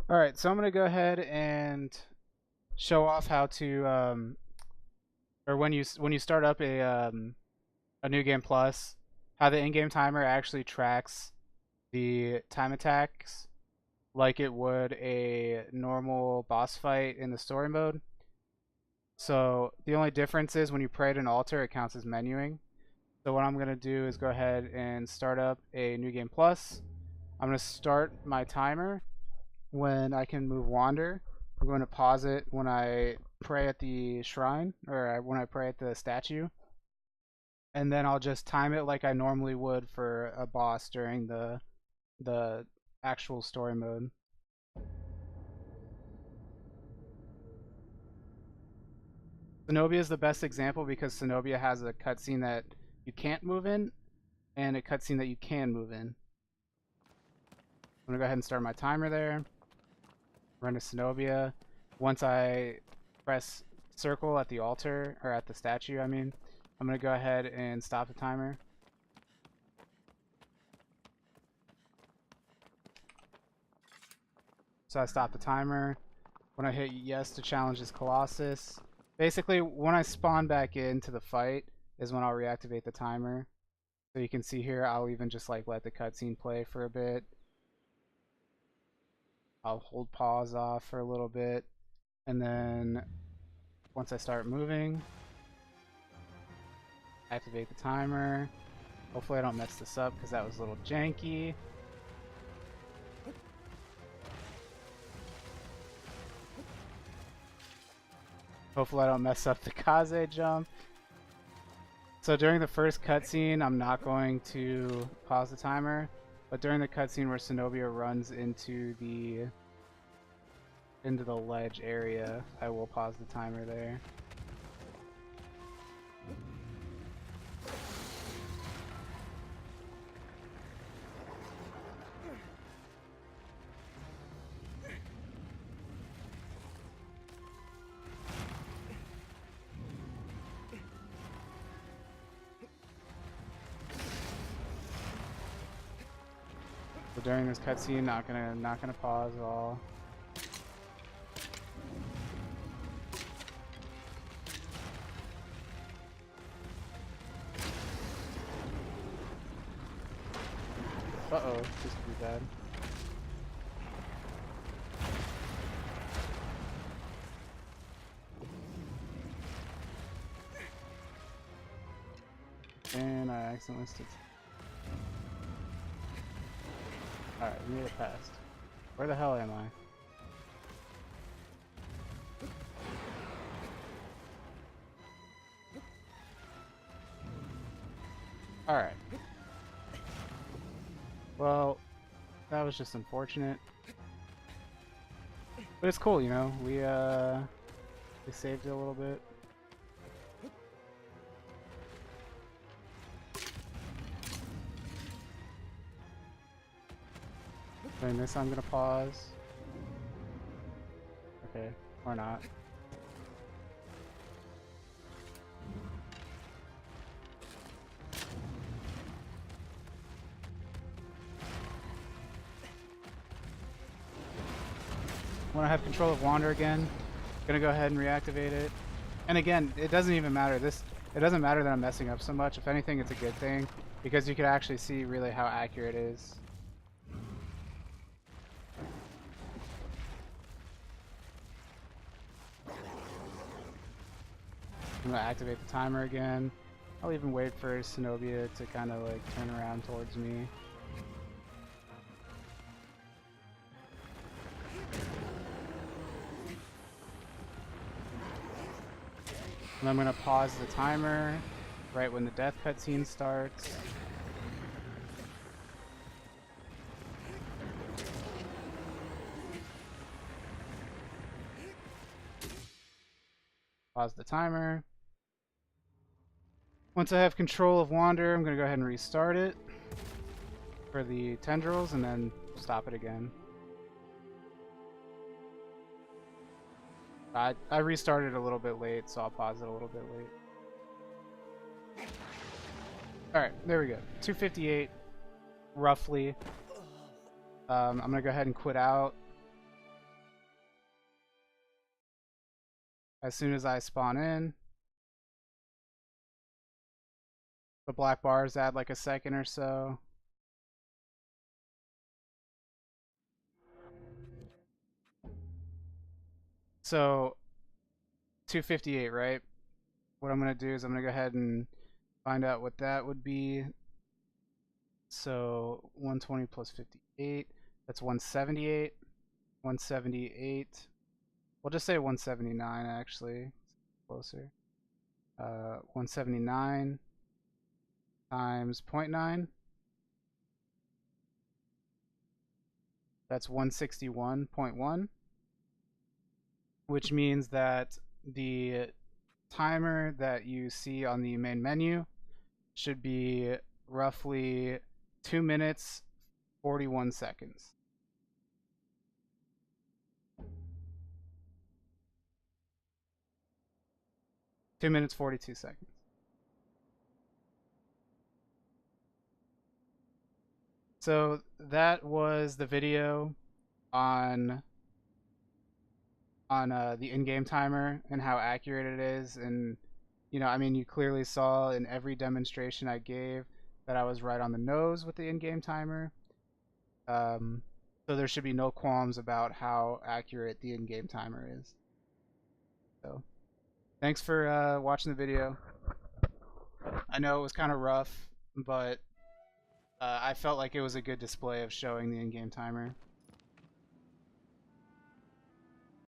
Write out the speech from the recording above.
All right, so I'm gonna go ahead and show off how to, or when you start up a new game plus, how the in-game timer actually tracks the time attacks like it would a normal boss fight in the story mode. So the only difference is when you pray at an altar, it counts as menuing. So what I'm gonna do is go ahead and start up a new game plus. I'm gonna start my timer when I can move wander. I'm going to pause it when I pray at the shrine or when I pray at the statue. And then I'll just time it like I normally would for a boss during the actual story mode. Zenobia is the best example because Zenobia has a cutscene that you can't move in and a cutscene that you can move in. I'm gonna go ahead and start my timer there. Run to Zenobia. Once I press circle at the altar, or at the statue, I mean, I'm going to go ahead and stop the timer. So I stop the timer. When I hit yes to challenge this Colossus, basically when I spawn back into the fight is when I'll reactivate the timer. So you can see here, I'll even just like let the cutscene play for a bit. I'll hold pause off for a little bit, and then once I start moving, activate the timer. Hopefully I don't mess this up because that was a little janky. Hopefully I don't mess up the Kaze jump. So during the first cutscene, I'm not going to pause the timer, but during the cutscene where Zenobia runs into the ledge area, I will pause the timer there. So during this cutscene, not gonna pause at all. Uh-oh, this could be bad. And I accidentally stood. Alright, we made it past. Where the hell am I? Alright. Well, that was just unfortunate. But it's cool, you know. We saved it a little bit. Doing this, I'm gonna pause. Okay, or not. When I have control of Wander again, gonna go ahead and reactivate it. And again, it doesn't even matter. It doesn't matter that I'm messing up so much. If anything, it's a good thing because you can actually see really how accurate it is. I'm gonna activate the timer again. I'll even wait for Zenobia to kind of like turn around towards me. And I'm gonna pause the timer right when the death cutscene starts. Pause the timer. Once I have control of Wander, I'm gonna go ahead and restart it for the tendrils and then stop it again. I restarted a little bit late, so I'll pause it a little bit late. Alright, there we go. 258, roughly. I'm gonna go ahead and quit out. as soon as I spawn in. The black bars add like a second or so. So 258, right? What I'm going to do is I'm going to go ahead and find out what that would be. So 120 plus 58, that's 178. 178. We'll just say 179 actually. Closer. 179 times 0.9. That's 161.1, which means that the timer that you see on the main menu should be roughly 2 minutes 41 seconds. Two minutes 42 seconds. So that was the video on the in-game timer and how accurate it is. And I mean, you clearly saw in every demonstration I gave that I was right on the nose with the in-game timer. So there should be no qualms about how accurate the in-game timer is. So thanks for watching the video. I know it was kind of rough, but I felt like it was a good display of showing the in-game timer.